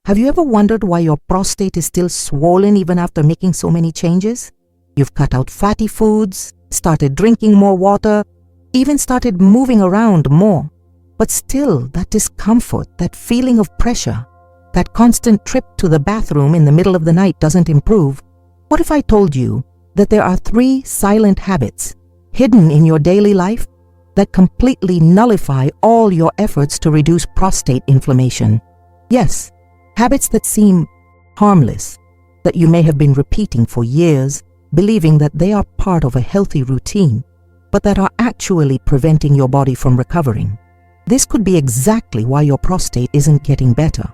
Have you ever wondered why your prostate is still swollen even after making so many changes? You've cut out fatty foods, started drinking more water, even started moving around more. But still, that discomfort, that feeling of pressure, that constant trip to the bathroom in the middle of the night doesn't improve. What if I told you that there are 3 silent habits hidden in your daily life that completely nullify all your efforts to reduce prostate inflammation? Yes, habits that seem harmless, that you may have been repeating for years, believing that they are part of a healthy routine, but that are actually preventing your body from recovering. This could be exactly why your prostate isn't getting better.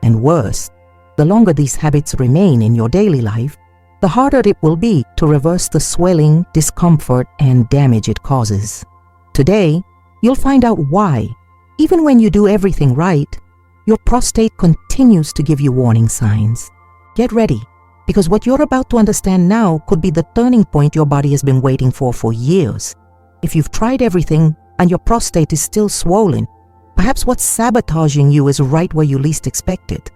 And worse, the longer these habits remain in your daily life, the harder it will be to reverse the swelling, discomfort, and damage it causes. Today, you'll find out why, even when you do everything right, your prostate continues to give you warning signs. Get ready, because what you're about to understand now could be the turning point your body has been waiting for years. If you've tried everything and your prostate is still swollen, perhaps what's sabotaging you is right where you least expect it.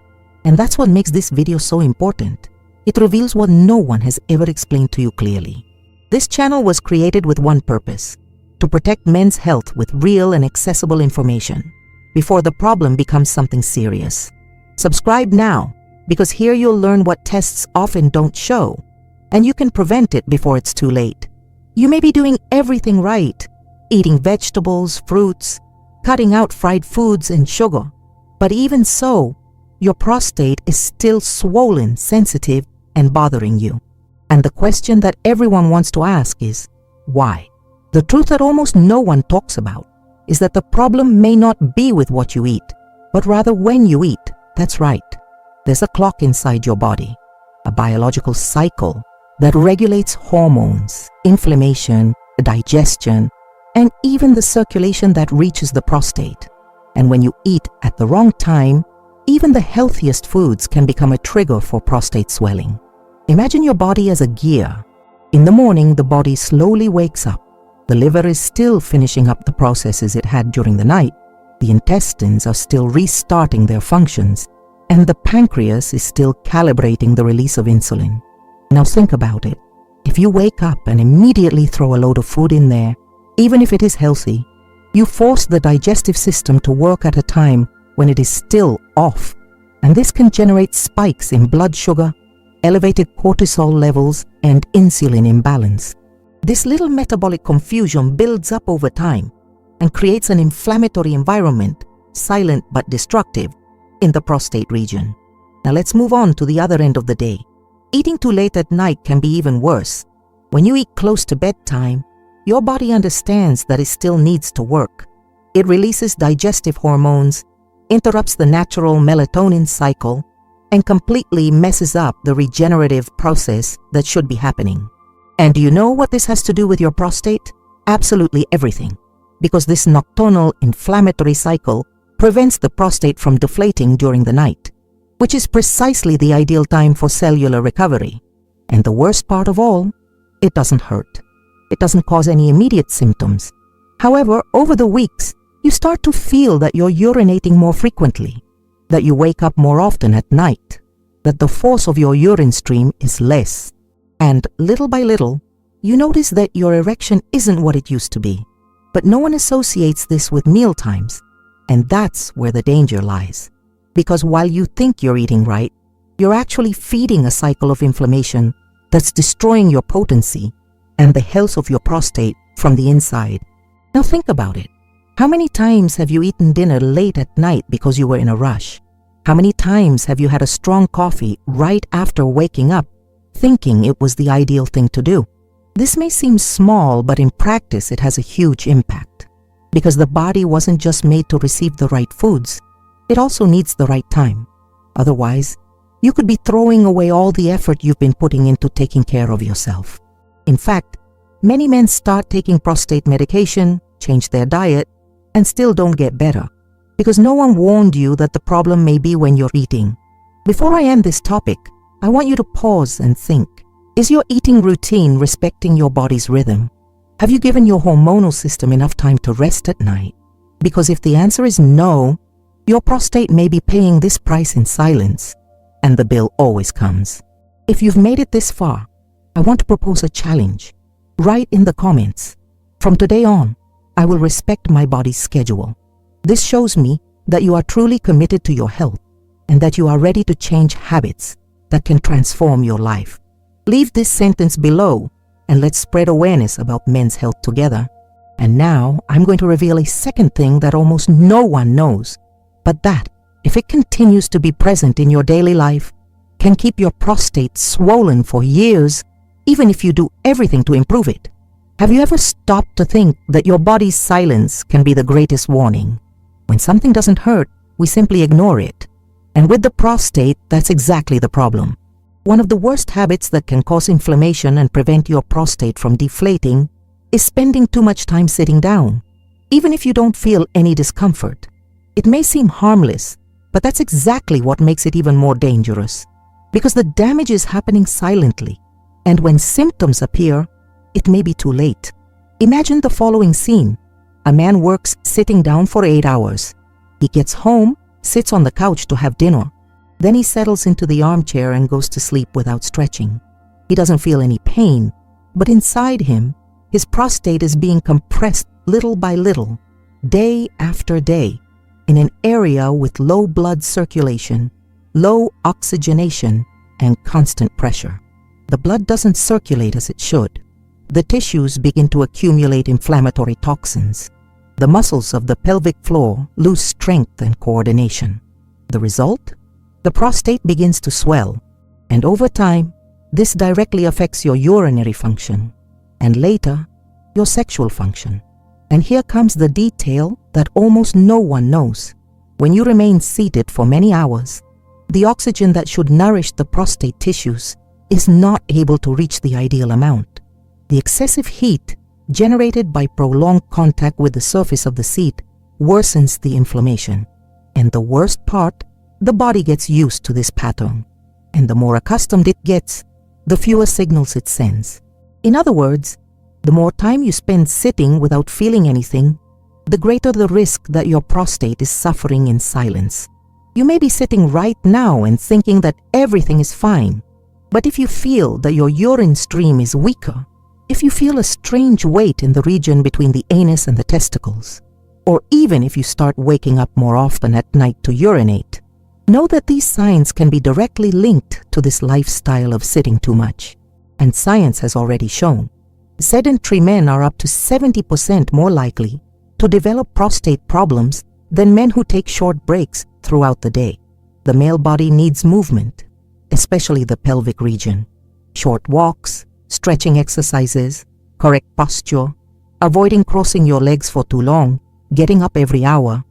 And that's what makes this video so important. It reveals what no one has ever explained to you clearly. This channel was created with one purpose: to protect men's health with real and accessible information before the problem becomes something serious. Subscribe now, because here you'll learn what tests often don't show, and you can prevent it before it's too late. You may be doing everything right, eating vegetables, fruits, cutting out fried foods and sugar, but even so, your prostate is still swollen, sensitive, and bothering you. And the question that everyone wants to ask is, why? The truth that almost no one talks about is that the problem may not be with what you eat, but rather when you eat. That's right. There's a clock inside your body, a biological cycle that regulates hormones, inflammation, digestion, and even the circulation that reaches the prostate. And when you eat at the wrong time, even the healthiest foods can become a trigger for prostate swelling. Imagine your body as a gear. In the morning, the body slowly wakes up. The liver is still finishing up the processes it had during the night. The intestines are still restarting their functions, and the pancreas is still calibrating the release of insulin. Now think about it. If you wake up and immediately throw a load of food in there, even if it is healthy, you force the digestive system to work at a time when it is still off, and this can generate spikes in blood sugar, elevated cortisol levels, and insulin imbalance. This little metabolic confusion builds up over time and creates an inflammatory environment, silent but destructive, in the prostate region. Now let's move on to the other end of the day. Eating too late at night can be even worse. When you eat close to bedtime, your body understands that it still needs to work. It releases digestive hormones, interrupts the natural melatonin cycle, and completely messes up the regenerative process that should be happening. And do you know what this has to do with your prostate? Absolutely everything. Because this nocturnal inflammatory cycle prevents the prostate from deflating during the night, which is precisely the ideal time for cellular recovery. And the worst part of all, it doesn't hurt. It doesn't cause any immediate symptoms. However, over the weeks, you start to feel that you're urinating more frequently, that you wake up more often at night, that the force of your urine stream is less. And little by little, you notice that your erection isn't what it used to be. But no one associates this with meal times. And that's where the danger lies. Because while you think you're eating right, you're actually feeding a cycle of inflammation that's destroying your potency and the health of your prostate from the inside. Now think about it. How many times have you eaten dinner late at night because you were in a rush? How many times have you had a strong coffee right after waking up, thinking it was the ideal thing to do? This may seem small, but in practice it has a huge impact. Because the body wasn't just made to receive the right foods, it also needs the right time. Otherwise, you could be throwing away all the effort you've been putting into taking care of yourself. In fact, many men start taking prostate medication, change their diet, and still don't get better, because no one warned you that the problem may be when you're eating. Before I end this topic, I want you to pause and think. Is your eating routine respecting your body's rhythm? Have you given your hormonal system enough time to rest at night? Because if the answer is no, Your prostate may be paying this price in silence, and the bill always comes. If you've made it this far, I want to propose a challenge. Write in the comments, "From today on, I will respect my body's schedule." This shows me that you are truly committed to your health and that you are ready to change habits that can transform your life. Leave this sentence below and let's spread awareness about men's health together. And now I'm going to reveal a second thing that almost no one knows, but that, if it continues to be present in your daily life, can keep your prostate swollen for years, even if you do everything to improve it. Have you ever stopped to think that your body's silence can be the greatest warning? When something doesn't hurt, we simply ignore it. And with the prostate, that's exactly the problem. One of the worst habits that can cause inflammation and prevent your prostate from deflating is spending too much time sitting down, even if you don't feel any discomfort. It may seem harmless, but that's exactly what makes it even more dangerous, because the damage is happening silently, and when symptoms appear, it may be too late. Imagine the following scene. A man works sitting down for 8 hours. He gets home, sits on the couch to have dinner. Then he settles into the armchair and goes to sleep without stretching. He doesn't feel any pain, but inside him, his prostate is being compressed little by little, day after day, in an area with low blood circulation, low oxygenation, and constant pressure. The blood doesn't circulate as it should. The tissues begin to accumulate inflammatory toxins. The muscles of the pelvic floor lose strength and coordination. The result? The prostate begins to swell, and over time, this directly affects your urinary function, and later, your sexual function. And here comes the detail that almost no one knows. When you remain seated for many hours, the oxygen that should nourish the prostate tissues is not able to reach the ideal amount. The excessive heat generated by prolonged contact with the surface of the seat worsens the inflammation. And the worst part, the body gets used to this pattern. And the more accustomed it gets, the fewer signals it sends. In other words, the more time you spend sitting without feeling anything, the greater the risk that your prostate is suffering in silence. You may be sitting right now and thinking that everything is fine, but if you feel that your urine stream is weaker, if you feel a strange weight in the region between the anus and the testicles, or even if you start waking up more often at night to urinate, know that these signs can be directly linked to this lifestyle of sitting too much. And science has already shown sedentary men are up to 70% more likely to develop prostate problems than men who take short breaks throughout the day. The male body needs movement, especially the pelvic region. Short walks, stretching exercises, correct posture, avoiding crossing your legs for too long, getting up every hour,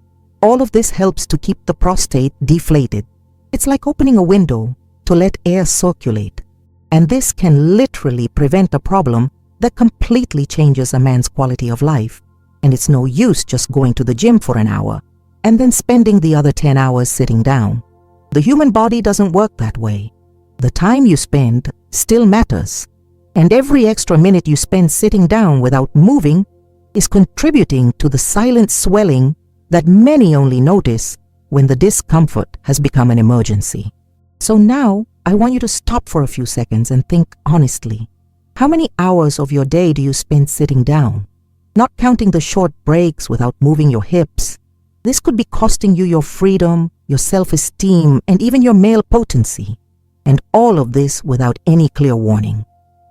all of this helps to keep the prostate deflated. It's like opening a window to let air circulate. And this can literally prevent a problem that completely changes a man's quality of life. And it's no use just going to the gym for an hour and then spending the other 10 hours sitting down. The human body doesn't work that way. The time you spend still matters. And every extra minute you spend sitting down without moving is contributing to the silent swelling that many only notice when the discomfort has become an emergency. So now, I want you to stop for a few seconds and think honestly. How many hours of your day do you spend sitting down? Not counting the short breaks without moving your hips. This could be costing you your freedom, your self-esteem, and even your male potency. And all of this without any clear warning.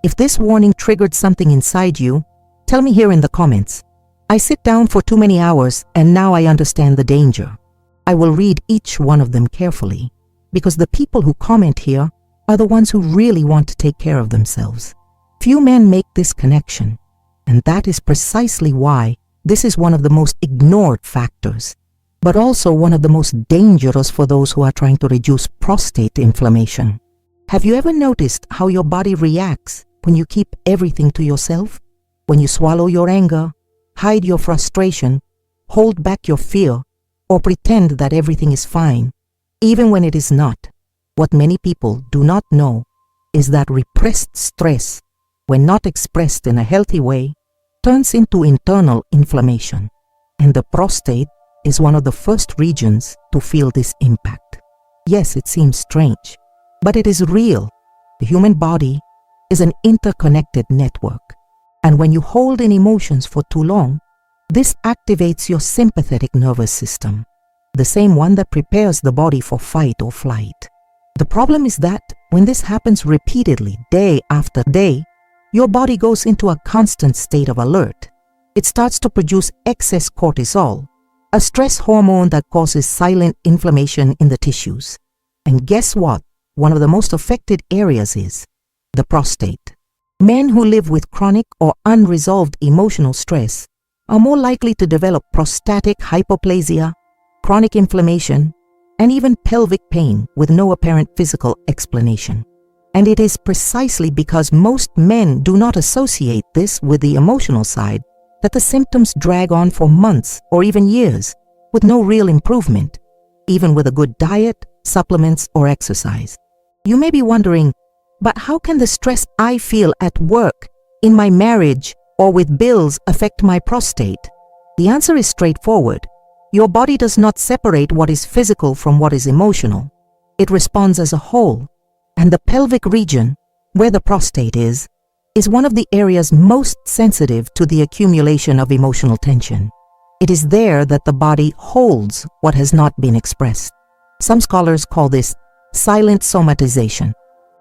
If this warning triggered something inside you, tell me here in the comments. I sit down for too many hours and now I understand the danger. I will read each one of them carefully, because the people who comment here are the ones who really want to take care of themselves. Few men make this connection, and that is precisely why this is one of the most ignored factors, but also one of the most dangerous for those who are trying to reduce prostate inflammation. Have you ever noticed how your body reacts when you keep everything to yourself? When you swallow your anger, hide your frustration, hold back your fear, or pretend that everything is fine, even when it is not. What many people do not know is that repressed stress, when not expressed in a healthy way, turns into internal inflammation, and the prostate is one of the first regions to feel this impact. Yes, it seems strange, but it is real. The human body is an interconnected network, and when you hold in emotions for too long, this activates your sympathetic nervous system, the same one that prepares the body for fight or flight. The problem is that when this happens repeatedly, day after day, your body goes into a constant state of alert. It starts to produce excess cortisol, a stress hormone that causes silent inflammation in the tissues. And guess what? One of the most affected areas is the prostate. Men who live with chronic or unresolved emotional stress are more likely to develop prostatic hyperplasia, chronic inflammation, and even pelvic pain with no apparent physical explanation. And it is precisely because most men do not associate this with the emotional side that the symptoms drag on for months or even years with no real improvement, even with a good diet, supplements, or exercise. You may be wondering, but how can the stress I feel at work, in my marriage, or with bills affect my prostate? The answer is straightforward. Your body does not separate what is physical from what is emotional. It responds as a whole, and the pelvic region, where the prostate is one of the areas most sensitive to the accumulation of emotional tension. It is there that the body holds what has not been expressed. Some scholars call this silent somatization.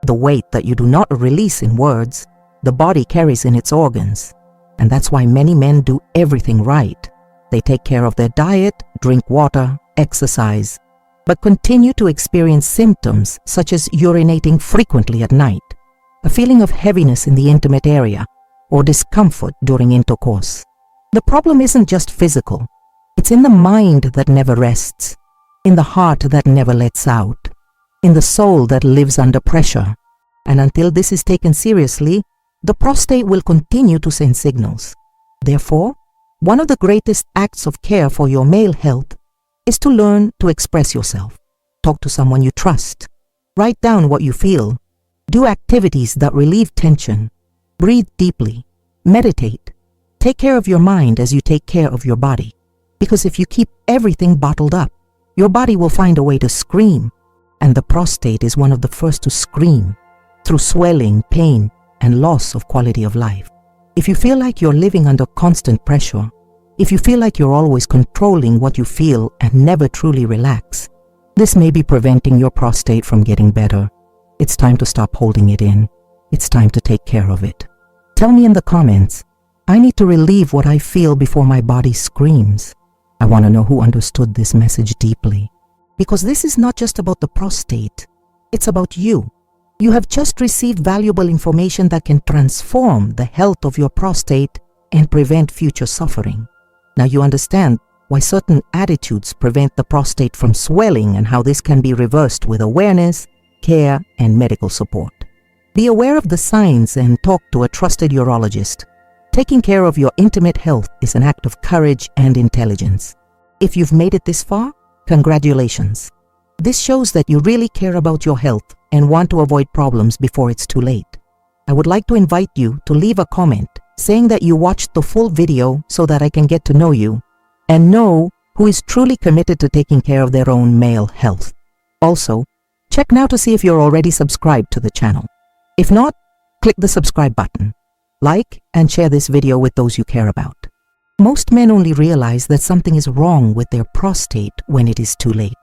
The weight that you do not release in words, the body carries in its organs. And that's why many men do everything right. They take care of their diet, drink water, exercise, but continue to experience symptoms such as urinating frequently at night, a feeling of heaviness in the intimate area, or discomfort during intercourse. The problem isn't just physical. It's in the mind that never rests, in the heart that never lets out, in the soul that lives under pressure. And until this is taken seriously, the prostate will continue to send signals. Therefore, one of the greatest acts of care for your male health is to learn to express yourself. Talk to someone you trust. Write down what you feel. Do activities that relieve tension. Breathe deeply. Meditate. Take care of your mind as you take care of your body. Because if you keep everything bottled up, your body will find a way to scream. And the prostate is one of the first to scream through swelling, pain, and loss of quality of life. If you feel like you're living under constant pressure, if you feel like you're always controlling what you feel and never truly relax, this may be preventing your prostate from getting better. It's time to stop holding it in. It's time to take care of it. Tell me in the comments, I need to relieve what I feel before my body screams. I want to know who understood this message deeply. Because this is not just about the prostate, it's about you. You have just received valuable information that can transform the health of your prostate and prevent future suffering. Now you understand why certain attitudes prevent the prostate from swelling and how this can be reversed with awareness, care, and medical support. Be aware of the signs and talk to a trusted urologist. Taking care of your intimate health is an act of courage and intelligence. If you've made it this far, congratulations. This shows that you really care about your health and want to avoid problems before it's too late. I would like to invite you to leave a comment saying that you watched the full video so that I can get to know you and know who is truly committed to taking care of their own male health. Also, check now to see if you're already subscribed to the channel. If not, click the subscribe button. Like and share this video with those you care about. Most men only realize that something is wrong with their prostate when it is too late.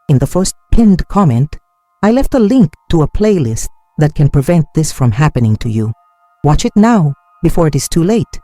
In the first pinned comment, I left a link to a playlist that can prevent this from happening to you. Watch it now before it is too late.